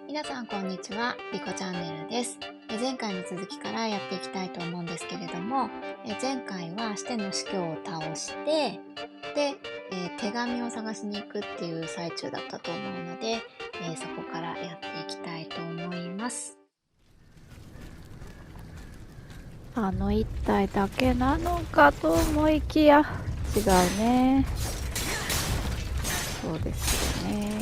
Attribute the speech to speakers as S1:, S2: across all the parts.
S1: 皆さんこんにちは、リコチャンネルです。前回の続きからやっていきたいと思うんですけれども、前回は死天の司教を倒して、で、手紙を探しに行くっていう最中だったと思うので、そこからやっていきたいと思います。
S2: あの一体だけなのかと思いきや違うね。そうですよね。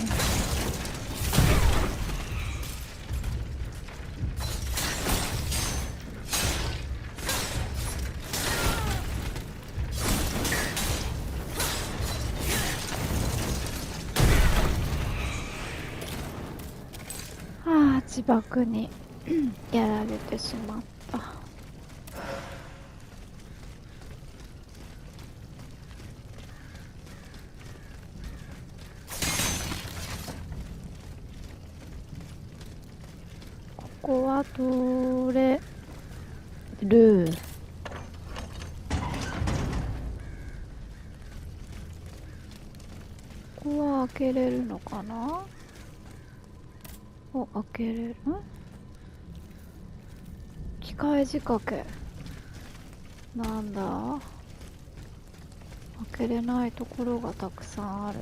S2: 自爆にやられてしまった。ここは通れる。ここは開けれるのかな。開けれる？機械仕掛けなんだ。開けれないところがたくさんある。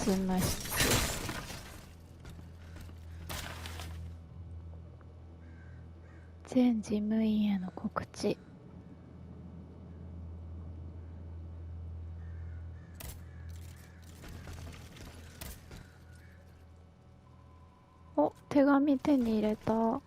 S2: 執務室。全事務員への告知。手紙手に入れた。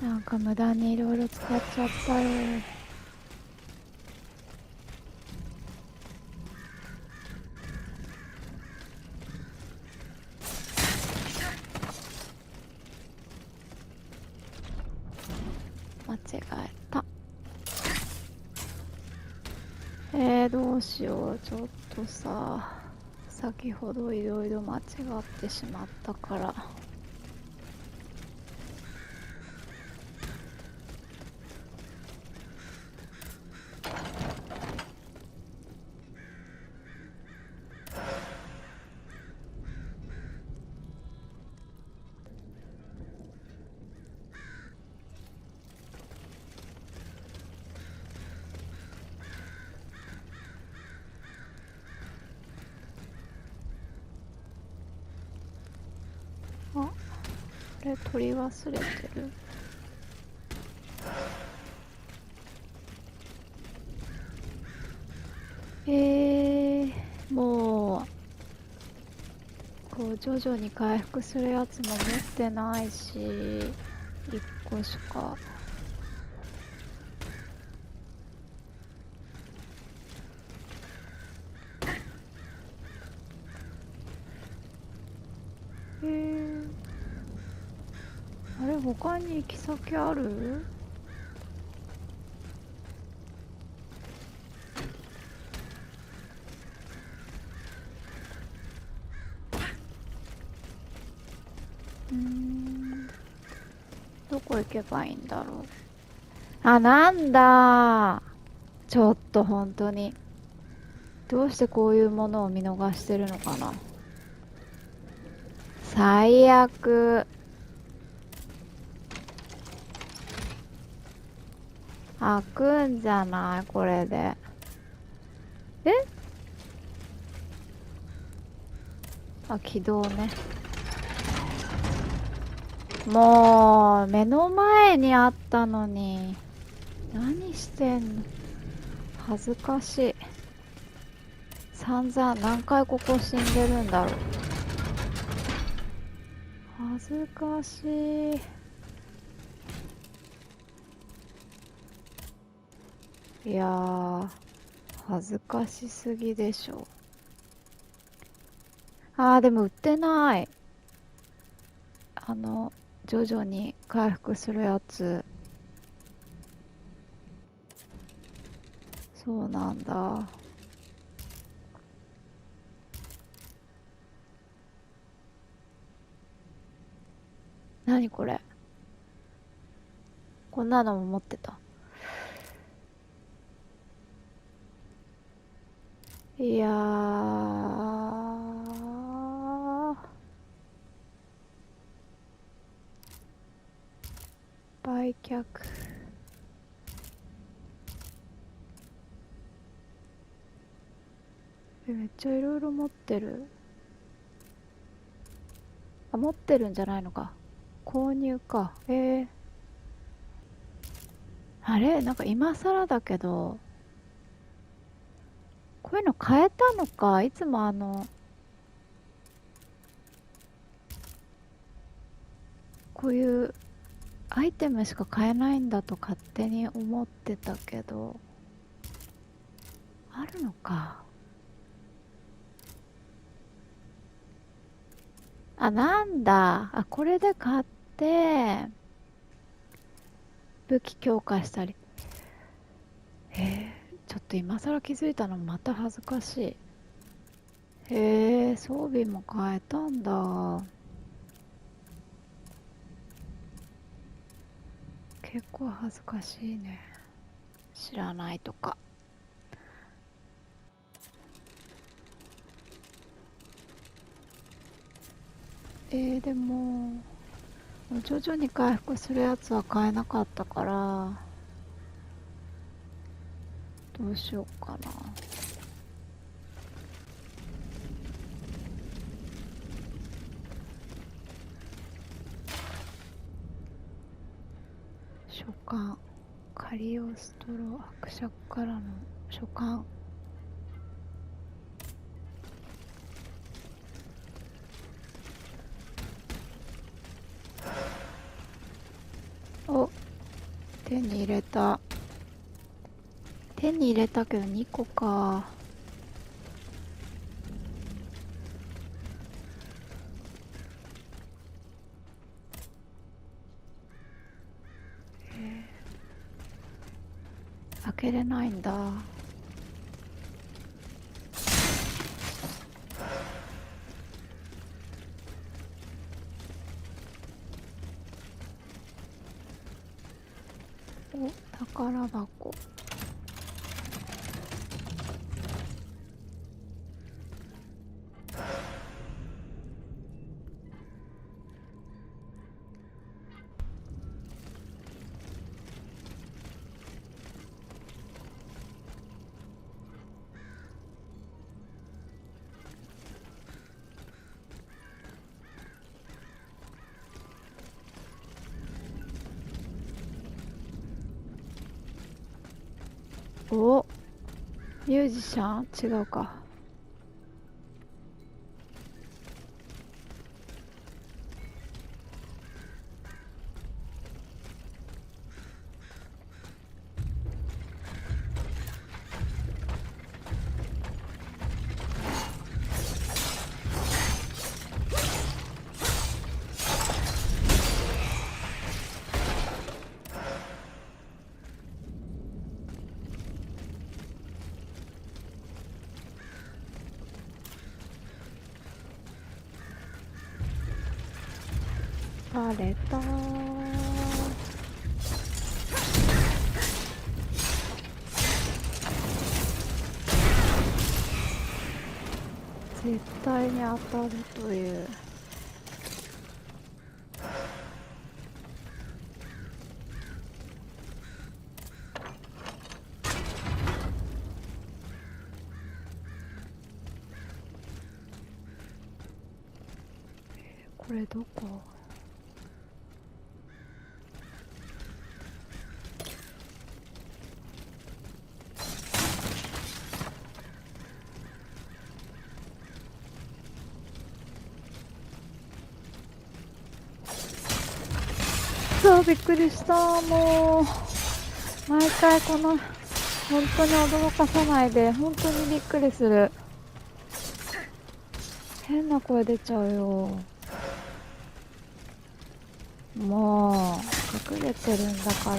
S2: なんか無駄にいろいろ使っちゃったよ。間違えた。どうしよう。ちょっとさ、先ほどいろいろ間違ってしまったから。これ取り忘れてる。もうこう徐々に回復するやつも持ってないし、1個しか。あれ、他に行き先ある？どこ行けばいいんだろう。なんだ。ちょっと本当にどうしてこういうものを見逃してるのかな。最悪。開くんじゃないこれで。え、あ、起動ね。もう目の前にあったのに何してんの。恥ずかしい。散々何回ここ死んでるんだろう。恥ずかしい。いやー、恥ずかしすぎでしょ。でも売ってない。徐々に回復するやつ。そうなんだ。何これ。こんなのも持ってた。いやー、売却。めっちゃいろいろ持ってる。持ってるんじゃないのか。購入か。あれなんか今更だけど、こういうの変えたのか。いつもこういうアイテムしか買えないんだと勝手に思ってたけど、あるのか。なんだ。これで買って、武器強化したり。ちょっと今更気づいたのまた恥ずかしい。装備も変えたんだ。結構恥ずかしいね。知らないとか。でも徐々に回復するやつは買えなかったから、どうしようかな。書簡。カリオストロ伯爵からの書簡。お、手に入れた。手に入れたけど2個か。開けれないんだ。お、宝箱。お、ミュージシャン違うか。バレた。絶対に当たるという。これどこ？びっくりした。もう毎回この本当に驚かさないで、本当にびっくりする。変な声出ちゃうよ。もう隠れてるんだか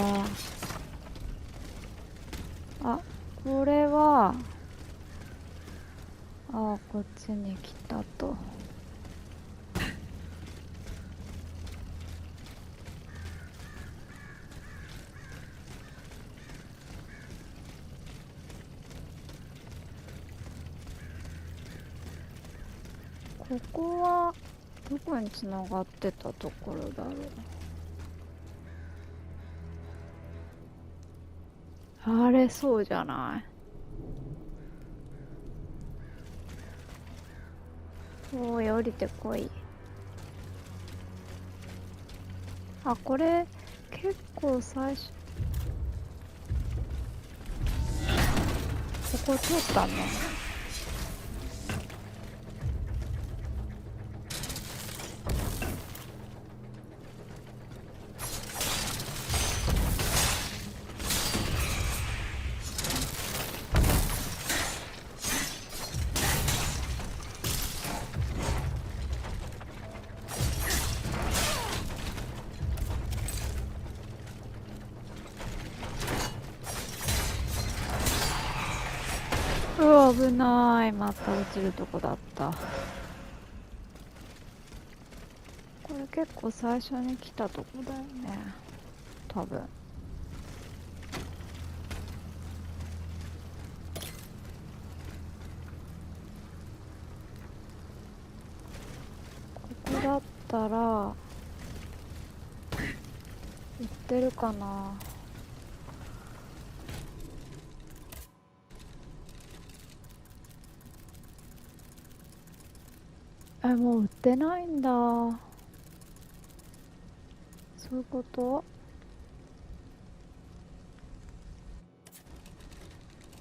S2: ら。あ、これはこっちに来たと。ここはどこにつながってたところだろう。あれ、そうじゃない？おい、降りてこい。あ、これ結構最初ここ通ったね。うわ、危ない。また落ちるとこだった。これ結構最初に来たとこだよね、多分。ここだったら行ってるかな。もう売ってないんだ。そういうこと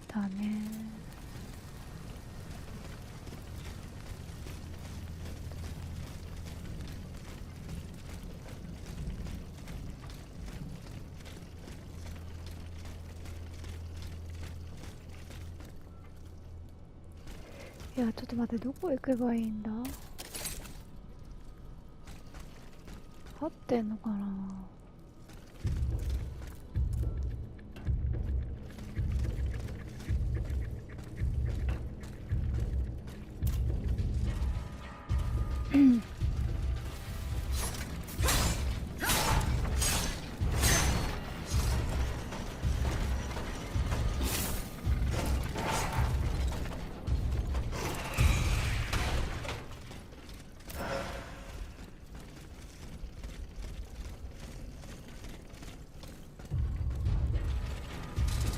S2: だね。いや、ちょっと待って、どこ行けばいいんだ？合ってんのかな？うん。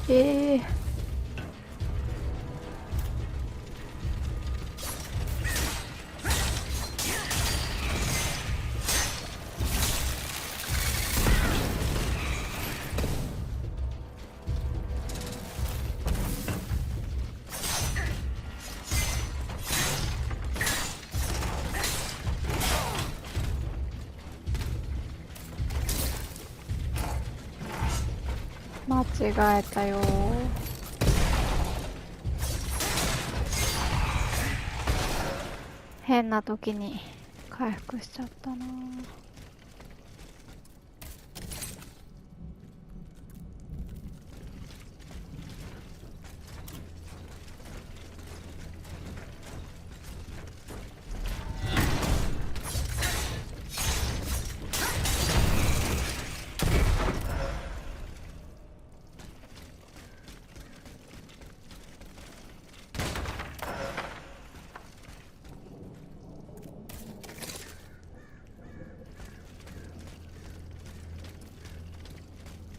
S2: ええ間違えたよ。変な時に回復しちゃったな。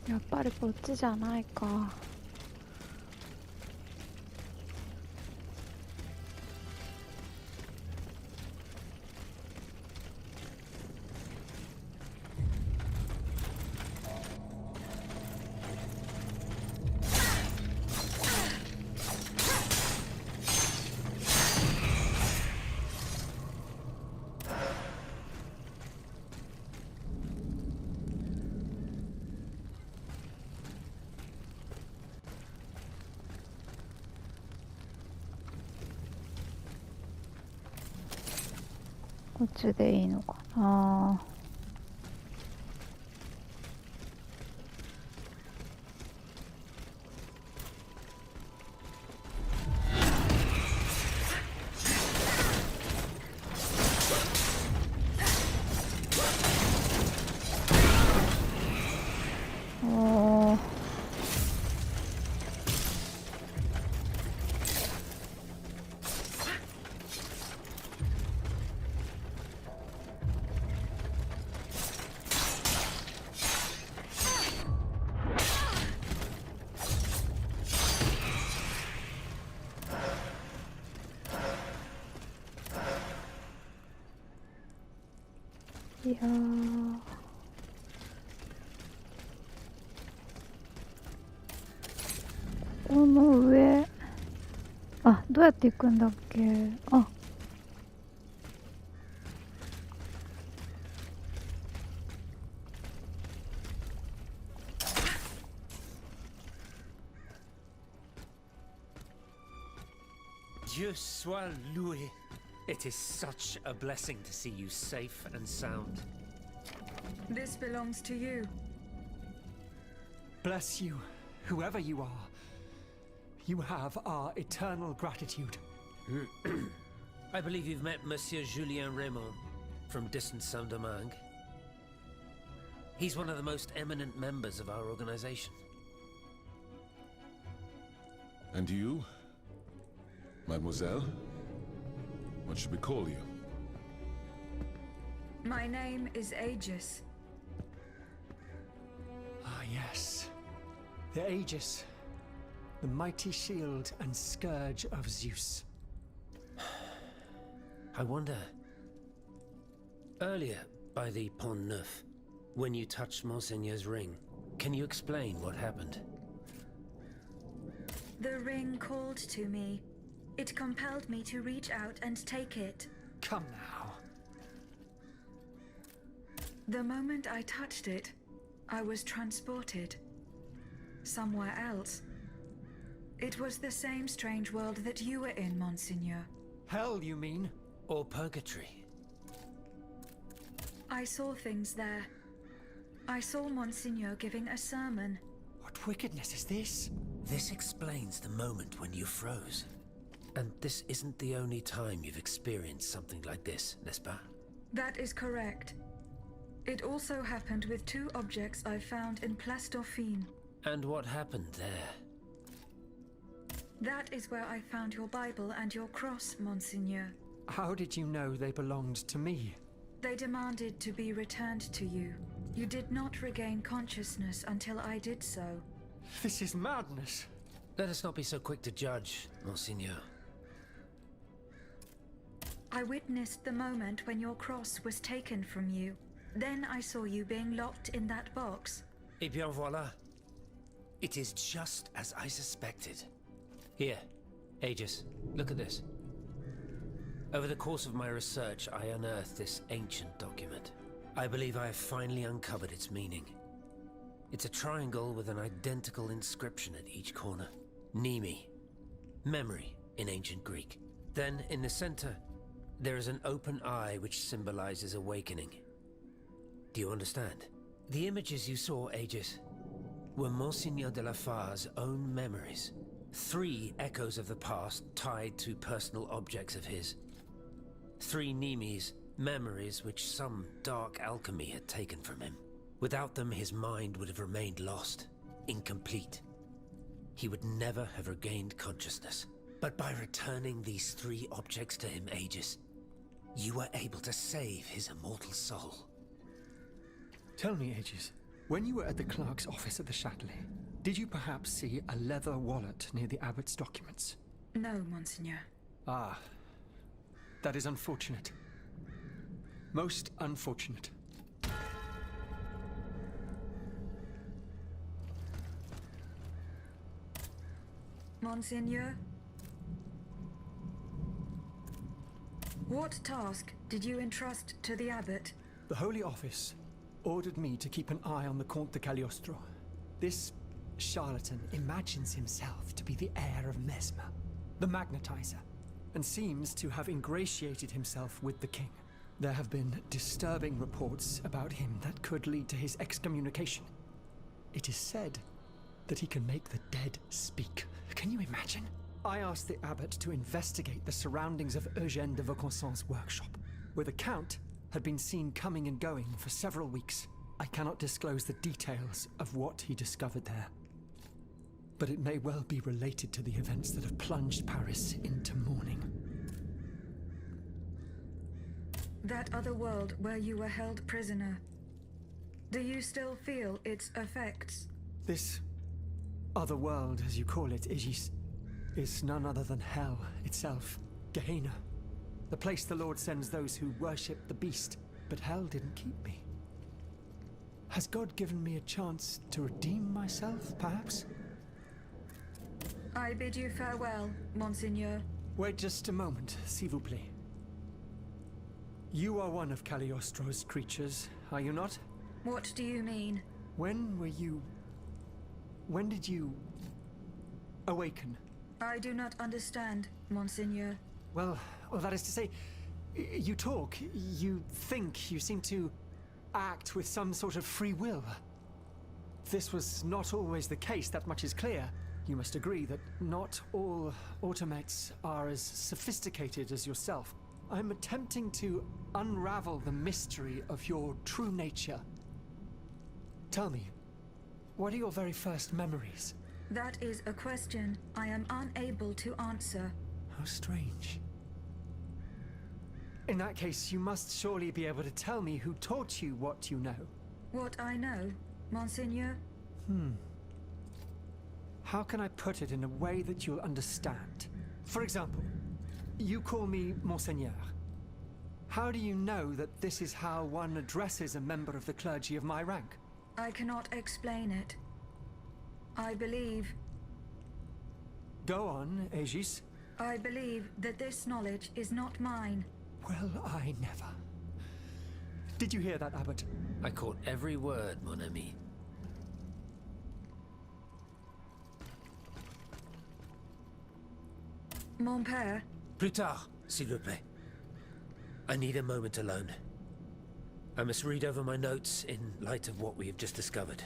S2: やっぱりこっちじゃないか。こっちでいいのかな。いやー、この上、あ、どうやって行くんだっけ。あ、
S3: Dieu soit loué. It is such a blessing to see you safe and sound.
S4: This belongs to you.
S5: Bless you, whoever you are. You have our eternal gratitude.
S3: I believe you've met Monsieur Julien Raymond from distant Saint-Domingue. He's one of the most eminent members of our organization.
S6: And you, mademoiselle? What should we call you?
S4: My name is Aegis.
S5: Ah, yes. The Aegis. The mighty shield and scourge of Zeus.
S3: I wonder... Earlier, by the Pont Neuf, when you touched Monseigneur's ring, can you explain what happened?
S4: The ring called to me. It compelled me to reach out and take it.
S5: Come now.
S4: The moment I touched it, I was transported. Somewhere else. It was the same strange world that you were in, Monseigneur.
S5: Hell, you mean?
S3: Or purgatory?
S4: I saw things there. I saw Monseigneur giving a sermon.
S5: What wickedness is this?
S3: This explains the moment when you froze. And this isn't the only time you've experienced something like this, n'est-ce pas?
S4: That is correct. It also happened with two objects I found in Place Dauphine.
S3: And what happened there?
S4: That is where I found your Bible and your cross, Monseigneur.
S5: How did you know they belonged to me?
S4: They demanded to be returned to you. You did not regain consciousness until I did so.
S5: This is madness.
S3: Let us not be so quick to judge, Monseigneur.
S4: I witnessed the moment when your cross was taken from you. Then I saw you being locked in that box.
S3: Eh bien voilà. It is just as I suspected. Here, Aegis, look at this. Over the course of my research, I unearthed this ancient document. I believe I have finally uncovered its meaning. It's a triangle with an identical inscription at each corner. Nemi, memory in ancient Greek. Then, in the center, there is an open eye which symbolizes awakening. Do you understand? The images you saw, Aegis, were Monseigneur de la Far's own memories. 3 echoes of the past tied to personal objects of his. 3 Nemes, memories which some dark alchemy had taken from him. Without them, his mind would have remained lost, incomplete. He would never have regained consciousness. But by returning these 3 objects to him, Aegis, you were able to save his immortal soul.
S5: Tell me, Aegis, when you were at the clerk's office at the Châtelet, did you perhaps see a leather wallet near the abbot's documents?
S4: No, Monseigneur.
S5: Ah, that is unfortunate. Most unfortunate.
S4: Monseigneur? What task did you entrust to the abbot?
S5: The Holy Office ordered me to keep an eye on the Comte de Cagliostro. This charlatan imagines himself to be the heir of Mesmer, the magnetizer, and seems to have ingratiated himself with the king. There have been disturbing reports about him that could lead to his excommunication. It is said that he can make the dead speak. Can you imagine? I asked the abbot to investigate the surroundings of Eugène de Vaucanson's workshop, where the Count had been seen coming and going for several weeks. I cannot disclose the details of what he discovered there, but it may well be related to the events that have plunged Paris into mourning.
S4: That other world where you were held prisoner. Do you still feel its effects?
S5: This other world, as you call it, Aegis, is none other than hell itself, Gehenna. The place the Lord sends those who worship the beast, but hell didn't keep me. Has God given me a chance to redeem myself, perhaps?
S4: I bid you farewell, Monseigneur.
S5: Wait just a moment, s'il vous plaît. You are one of Cagliostro's creatures, are you not?
S4: What do you mean?
S5: When did you awaken?
S4: I do not understand, Monseigneur.
S5: Well, that is to say, you talk, you think, you seem to act with some sort of free will. This was not always the case, that much is clear. You must agree that not all automates are as sophisticated as yourself. I'm attempting to unravel the mystery of your true nature. Tell me, what are your very first memories?
S4: That is a question I am unable to answer.
S5: How strange. In that case, you must surely be able to tell me who taught you what you know.
S4: What I know, Monseigneur?
S5: How can I put it in a way that you'll understand? For example, you call me Monseigneur. How do you know that this is how one addresses a member of the clergy of my rank?
S4: I cannot explain it. I believe...
S5: Go on, Aegis.
S4: I believe that this knowledge is not mine.
S5: Well, I never. Did you hear that, Abbot?
S3: I caught every word, mon ami.
S4: Mon père,
S3: Plus tard, s'il vous plaît. I need a moment alone. I must read over my notes in light of what we have just discovered.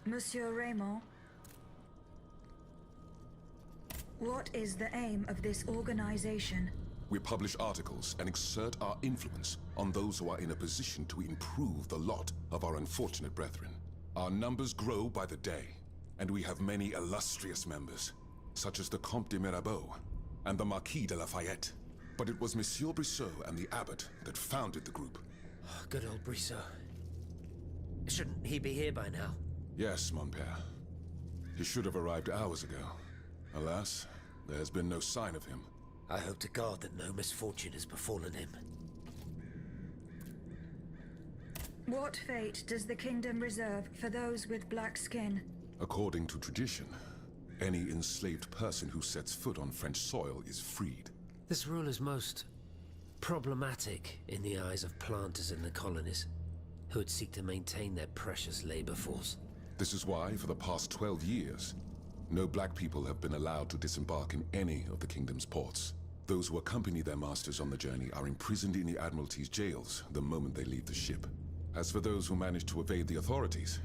S4: Monsieur Raymond. What is the aim of this organization?
S6: We publish articles and exert our influence on those who are in a position to improve the lot of our unfortunate brethren. Our numbers grow by the day, and we have many illustrious members, such as the Comte de Mirabeau and the Marquis de Lafayette. But it was Monsieur Brissot and the Abbot that founded the group.
S3: Oh, good old Brissot. Shouldn't he be here by now?
S6: Yes, mon père. He should have arrived hours ago. Alas, there has been no sign of him.
S3: I hope to God that no misfortune has befallen him.
S4: What fate does the kingdom reserve for those with black skin?
S6: According to tradition, any enslaved person who sets foot on French soil is freed.
S3: This rule is most problematic in the eyes of planters in the colonies, who would seek to maintain their precious labor force.
S6: This is why, for the past 12 years, no black people have been allowed to disembark in any of the kingdom's ports. Those who accompany their masters on the journey are imprisoned in the Admiralty's jails the moment they leave the ship. As for those who manage to evade the authorities,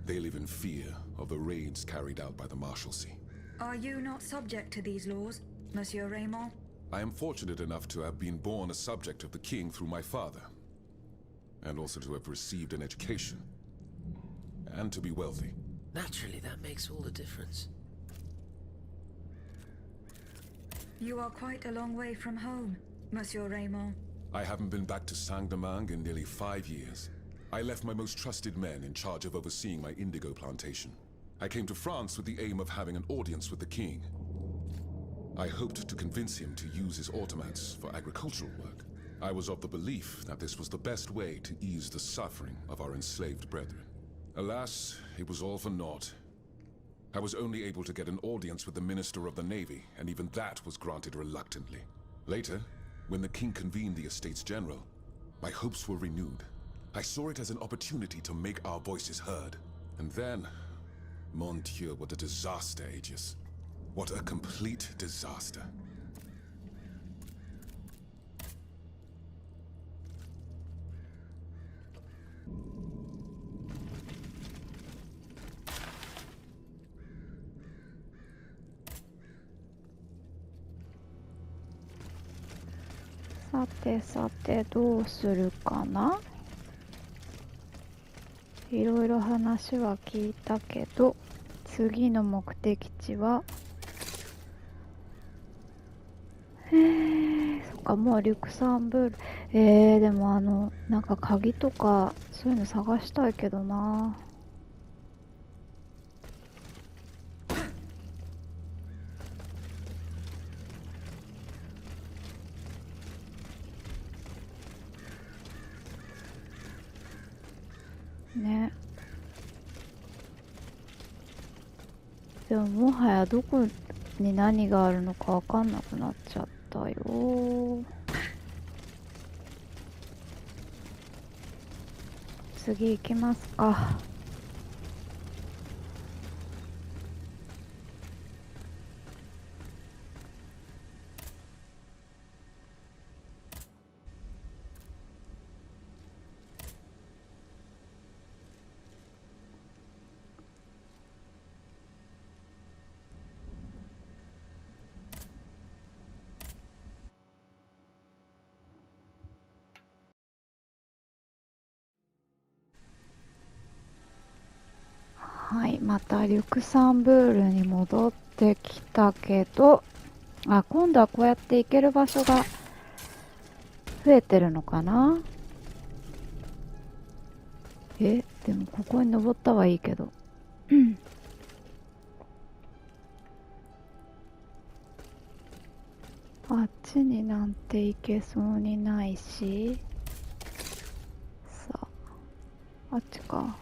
S6: they live in fear of the raids carried out by the Marshalsea.
S4: Are you not subject to these laws, Monsieur Raymond?
S6: I am fortunate enough to have been born a subject of the king through my father, and also to have received an education, and to be wealthy.
S3: Naturally, that makes all the difference.
S4: You are quite a long way from home, Monsieur Raymond.
S6: I haven't been back to Saint-Domingue in nearly 5 years. I left my most trusted men in charge of overseeing my indigo plantation. I came to France with the aim of having an audience with the king. I hoped to convince him to use his automats for agricultural work. I was of the belief that this was the best way to ease the suffering of our enslaved brethren. Alas, it was all for naught. I was only able to get an audience with the Minister of the Navy, and even that was granted reluctantly. Later, when the king convened the Estates General, my hopes were renewed. I saw it as an opportunity to make our voices heard. And then, mon Dieu, what a disaster, Aegis. What a complete disaster. .
S2: さてさてどうするかな。いろいろ話は聞いたけど、次の目的地はそっか、もうリュクサンブール。でもなんか鍵とかそういうの探したいけどな。ね。でももはやどこに何があるのかわかんなくなっちゃったよ。次行きますか。はい、またリュクサンブールに戻ってきたけど、あ、今度はこうやって行ける場所が増えてるのかな。でもここに登ったはいいけど、あっちになんて行けそうにないし、さあ、あっちか。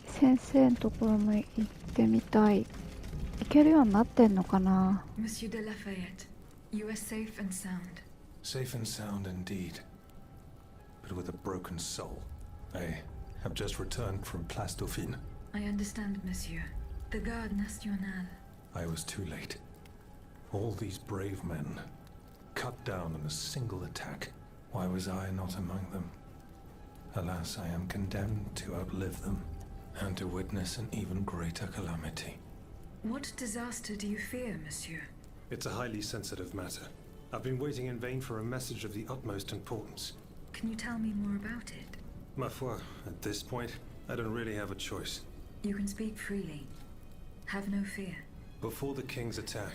S2: 先生のところも行ってみたい。行けるようになってんのかな。
S4: Monsieur de Lafayette, you are safe and sound.
S7: Safe and sound indeed, but with a broken soul. I have just returned from Place Dauphine.
S4: I understand, monsieur. The Garde Nationale.
S7: I was too late. All these brave men cut down in a single attack. Why was I not among them? Alas, I am condemned to outlive them, and to witness an even greater calamity.
S4: What disaster do you fear, monsieur?
S7: It's a highly sensitive matter. I've been waiting in vain for a message of the utmost importance.
S4: Can you tell me more about it?
S7: Ma foi, at this point, I don't really have a choice.
S4: You can speak freely. Have no fear.
S7: Before the king's attack,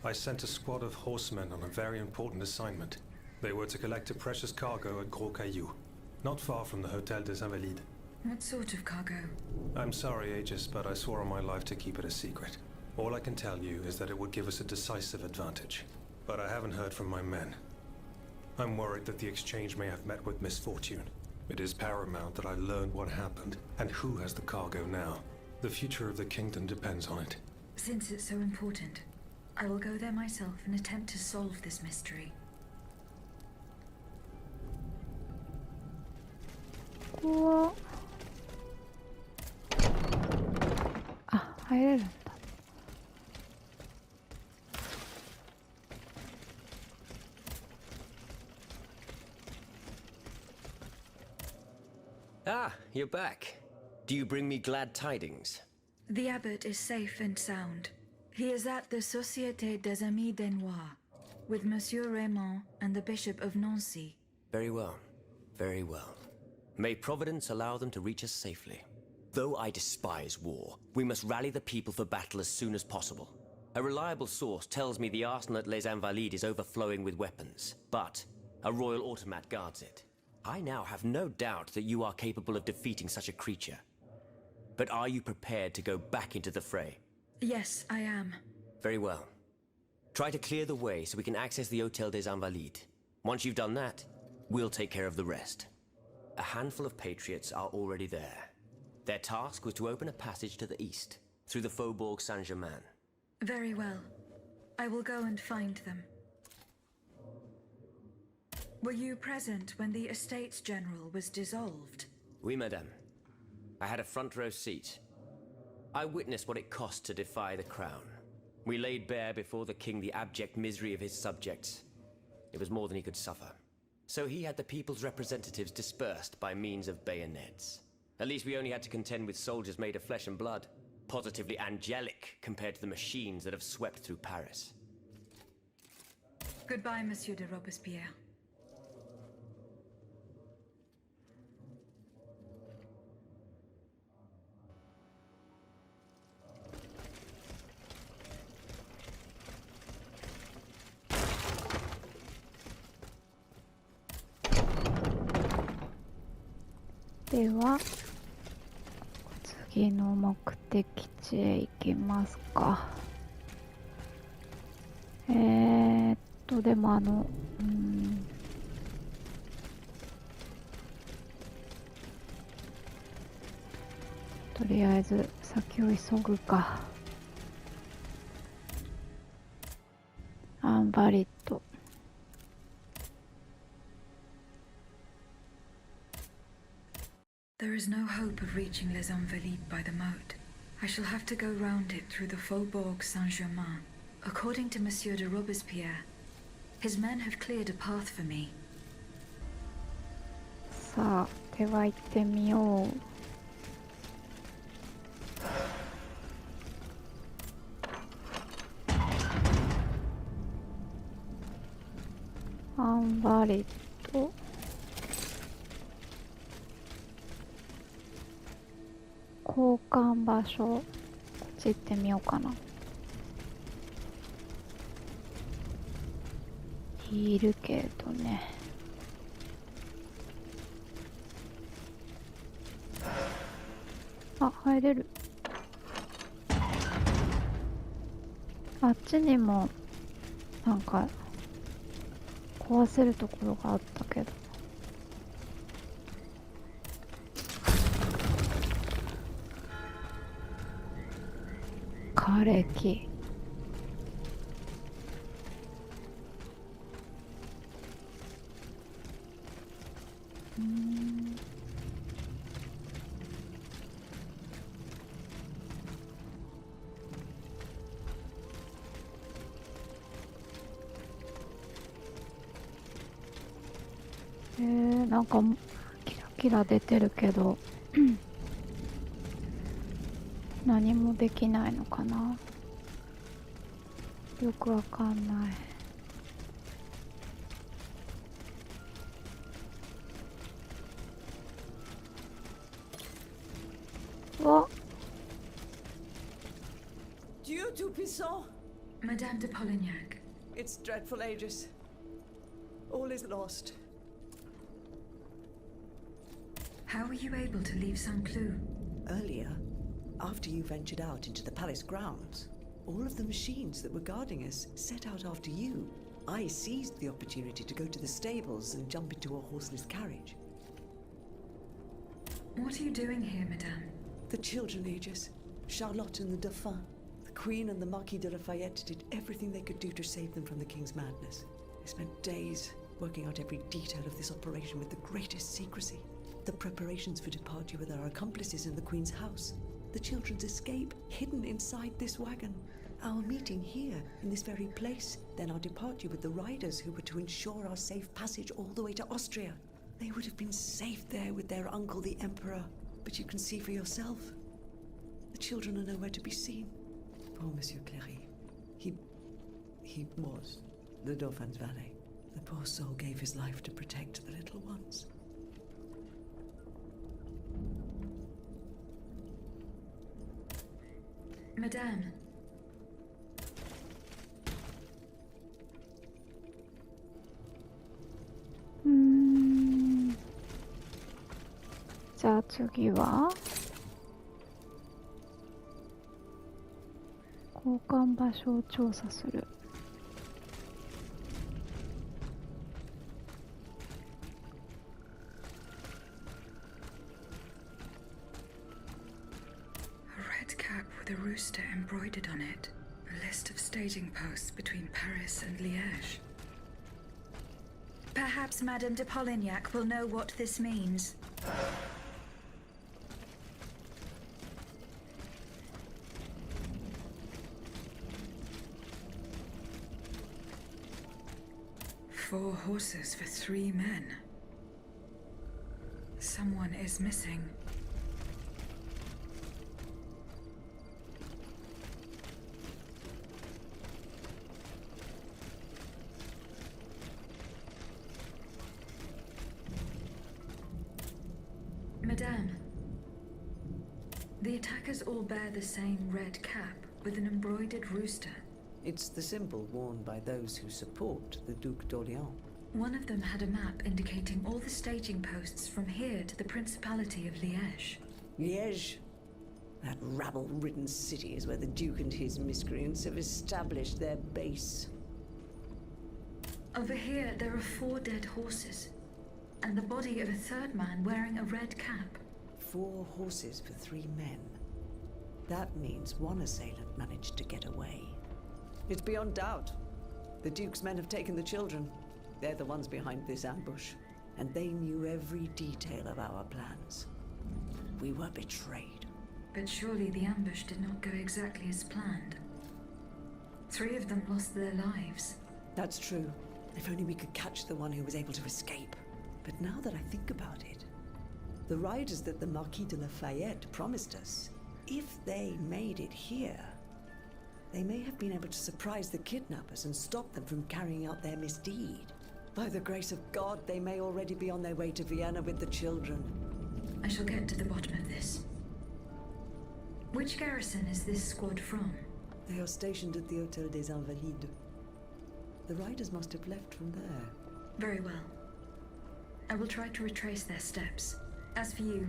S7: I sent a squad of horsemen on a very important assignment. They were to collect a precious cargo at Gros Caillou, not far from the Hotel des Invalides.
S4: What sort of cargo?
S7: I'm sorry, Aegis, but I swore on my life to keep it a secret. All I can tell you is that it would give us a decisive advantage. But I haven't heard from my men. I'm worried that the exchange may have met with misfortune. It is paramount that I learn what happened and who has the cargo now. The future of the kingdom depends on it.
S4: Since it's so important, I will go there myself and attempt to solve this mystery.
S2: ここは入れるんだ。
S3: Ah, you're back. Do you bring me glad tidings?
S4: The abbot is safe and sound. He is at the Société des Amis des Noirs, with Monsieur Raymond and the Bishop of Nancy.
S3: Very well. Very well. May Providence allow them to reach us safely. Though I despise war, we must rally the people for battle as soon as possible. A reliable source tells me the arsenal at Les Invalides is overflowing with weapons, but a royal automat guards it. I now have no doubt that you are capable of defeating such a creature. But are you prepared to go back into the fray?
S4: Yes, I am.
S3: Very well. Try to clear the way so we can access the Hotel des Invalides. Once you've done that, we'll take care of the rest. A handful of patriots are already there. Their task was to open a passage to the east, through the Faubourg Saint-Germain.
S4: Very well. I will go and find them. Were you present when the Estates General was dissolved?
S8: Oui, madame. I had a front row seat. I witnessed what it cost to defy the crown. We laid bare before the king the abject misery of his subjects. It was more than he could suffer. So he had the people's representatives dispersed by means of bayonets. At least we only had to contend with soldiers made of flesh and blood. Positively angelic compared to the machines that have swept through Paris.
S4: Goodbye, Monsieur de Robespierre.
S2: では次の目的地へ行きますか。でもとりあえず先を急ぐか。アンバリッド。
S4: There is no hope of reaching Les Invalides by the moat. I shall have to go round it through the Faubourg Saint-Germain. According to Monsieur de Robespierre, his men have cleared a path for me.
S2: さあ、では行ってみよう。アンバリッド。交換場所、こっち行ってみようかな。いるけどね。あ、入れる。あっちにもなんか壊せるところがあったけど。枯れ木。なんかキラキラ出てるけど何もできないのかな。よくわかんない。わっ。
S9: Dieu tout-puissant!
S4: Madame de Polignac.
S9: It's dreadful, Aegis. All is lost.
S4: How were you able to leave Saint-Cloud?
S9: Earlier, after you ventured out into the palace grounds, all of the machines that were guarding us set out after you. I seized the opportunity to go to the stables and jump into a horseless carriage.
S4: What are you doing here, Madame?
S9: The children, Aegis. Charlotte and the Dauphin. The Queen and the Marquis de Lafayette did everything they could do to save them from the King's madness. They spent days working out every detail of this operation with the greatest secrecy. The preparations for departure with our accomplices in the Queen's house. The children's escape, hidden inside this wagon. Our meeting here, in this very place. Then our departure with the riders who were to ensure our safe passage all the way to Austria. They would have been safe there with their uncle, the Emperor. But you can see for yourself. The children are nowhere to be seen. Poor Monsieur Cléry. He was the Dauphin's valet. The poor soul gave his life to protect the little ones.
S4: Madame.
S2: うーん。じゃあ次は交換場所を調査する。
S4: The rooster embroidered on it. A list of staging posts between Paris and Liège. Perhaps Madame de Polignac will know what this means. Four horses for 3 men. Someone is missing. Madame, the attackers all bear the same red cap with an embroidered rooster.
S9: It's the symbol worn by those who support the Duc d'Orléans.
S4: One of them had a map indicating all the staging posts from here to the Principality of Liège.
S9: Liège? That rabble-ridden city is where the Duke and his miscreants have established their base.
S4: Over here, there are 4 dead horses, and the body of a 3rd man wearing a red cap.
S9: 4 horses for 3 men. That means one assailant managed to get away. It's beyond doubt. The Duke's men have taken the children. They're the ones behind this ambush, and they knew every detail of our plans. We were betrayed.
S4: But surely the ambush did not go exactly as planned. 3 of them lost their lives.
S9: That's true. If only we could catch the one who was able to escape. But now that I think about it, the riders that the Marquis de Lafayette promised us, if they made it here, they may have been able to surprise the kidnappers and stop them from carrying out their misdeed. By the grace of God, they may already be on their way to Vienna with the children.
S4: I shall get to the bottom of this. Which garrison is this squad from?
S9: They are stationed at the Hôtel des Invalides. The riders must have left from there.
S4: Very well. I will try to retrace their steps. As for you,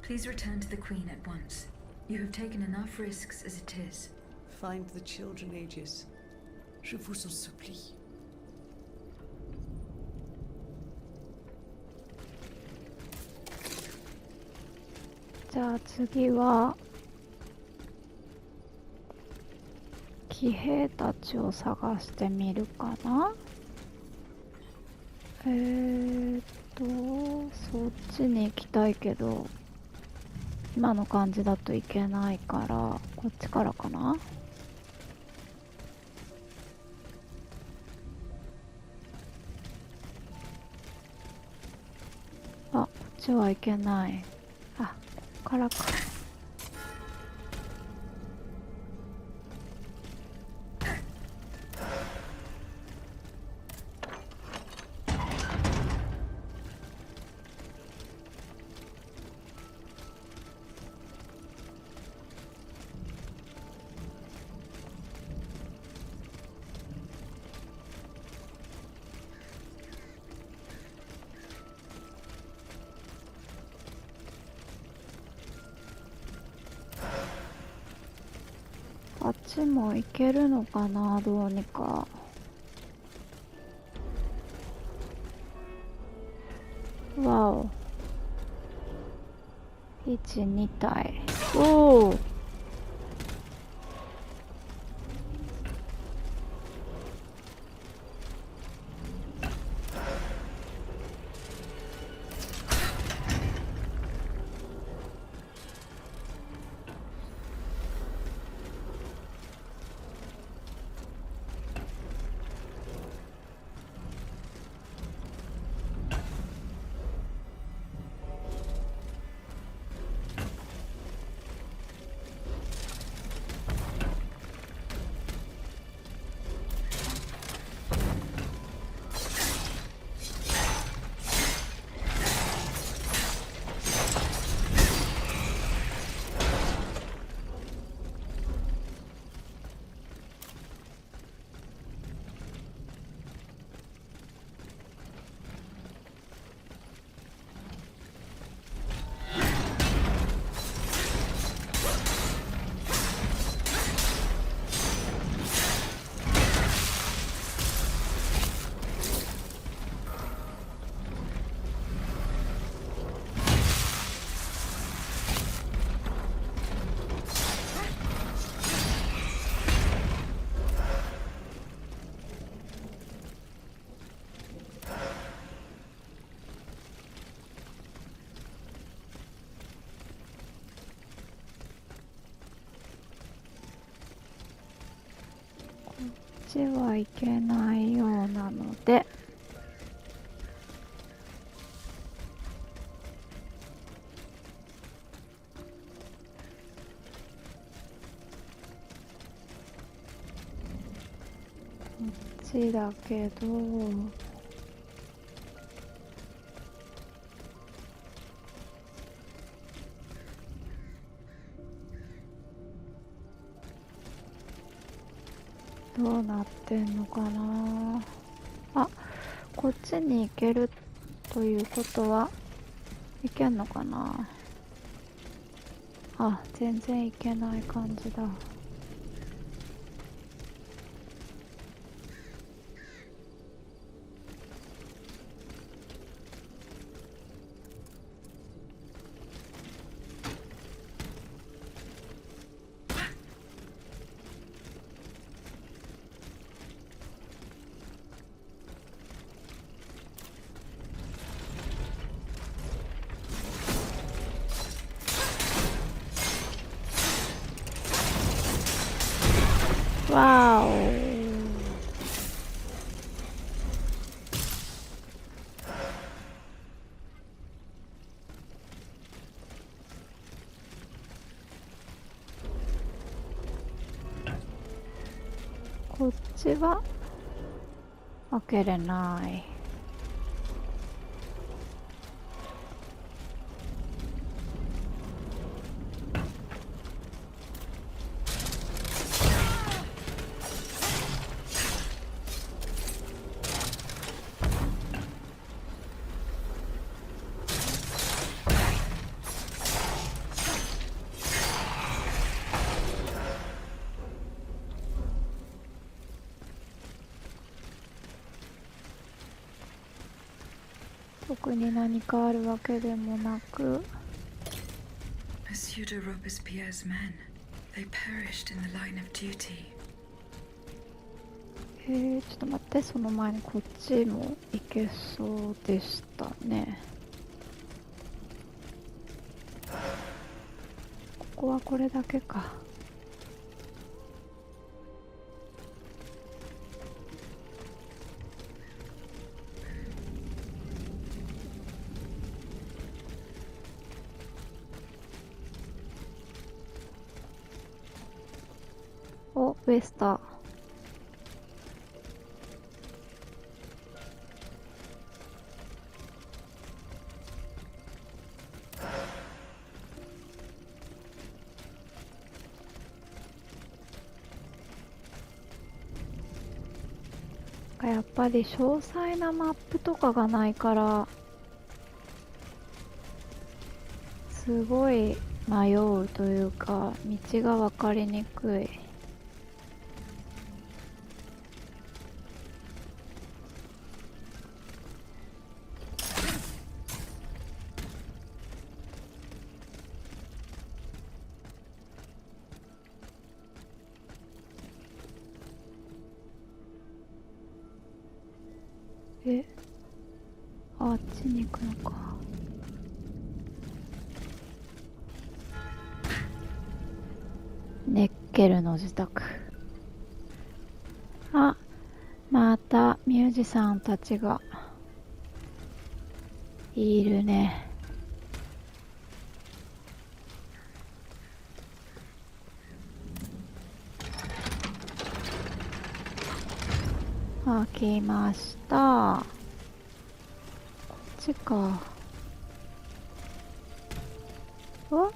S4: please return to the Queen at once. You have taken enough risks as it is.
S9: Find the children, Aegis. Je vous en supplie.
S2: じゃあ次は騎兵たちを探してみるかな。そっちに行きたいけど今の感じだといけないからこっちからかな。あ、こっちはいけない。あ、こっからか。あっちも行けるのかな、どうにか。わお。1、2体。おお。ちはいけないようなので、こっちだけど、どうなってんのかなあ。こっちに行けるということはいけんのかなあ。全然行けない感じだ。わお。こっちは開けれない。特に何かあるわけでもなく、
S4: Monsieur de Robespierre's men. They perished in the line of duty.
S2: ちょっと待って、その前にこっちも行けそうでしたね。ここはこれだけか。お、ウエスター。やっぱり詳細なマップとかがないからすごい迷うというか、道が分かりにくい。あっちに行くのか。ネッケルの自宅。あ、またミュージシャンたちがいるね。来ました。こっちか。わっ、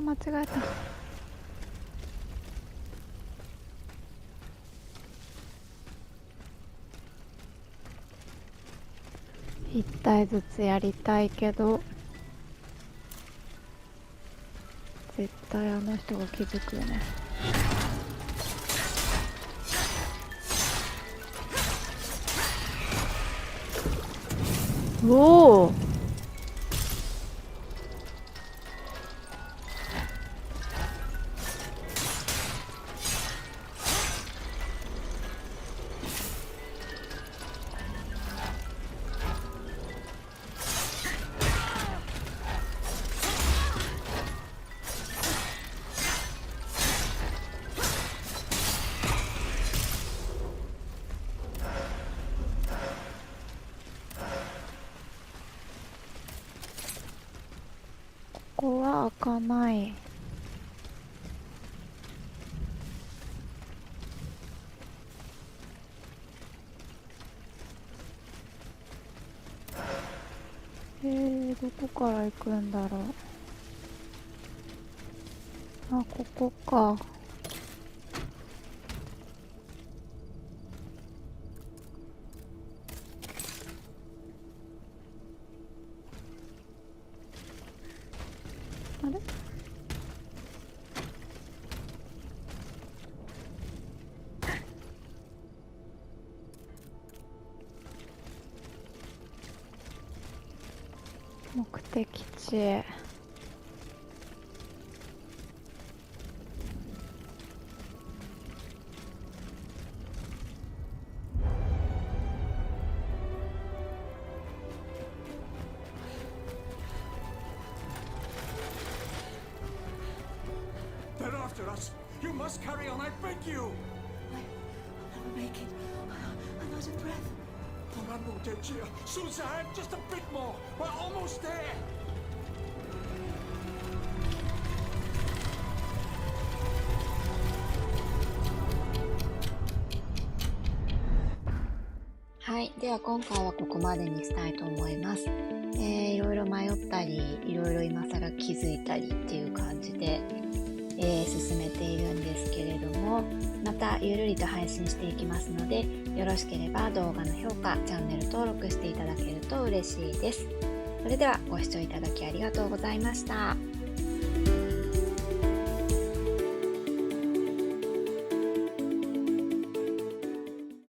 S2: 間違えた。一体ずつやりたいけど絶対あの人が気づくよね。おお、ここは開かない。どこから行くんだろう。あ、ここか。あれ？目的地へ。
S5: They're after us. You must carry on, I beg you.
S9: I'll never make it. I'm out of breath.
S5: Orlando, Degia, Suzanne, just a bit more. We're almost there.
S1: はい、では今回はここまでにしたいと思います。いろいろ迷ったり、いろいろ今更気づいたりっていう感じで、進めているんですけれども、またゆるりと配信していきますので、よろしければ動画の評価、チャンネル登録していただけると嬉しいです。それではご視聴いただきありがとうございました。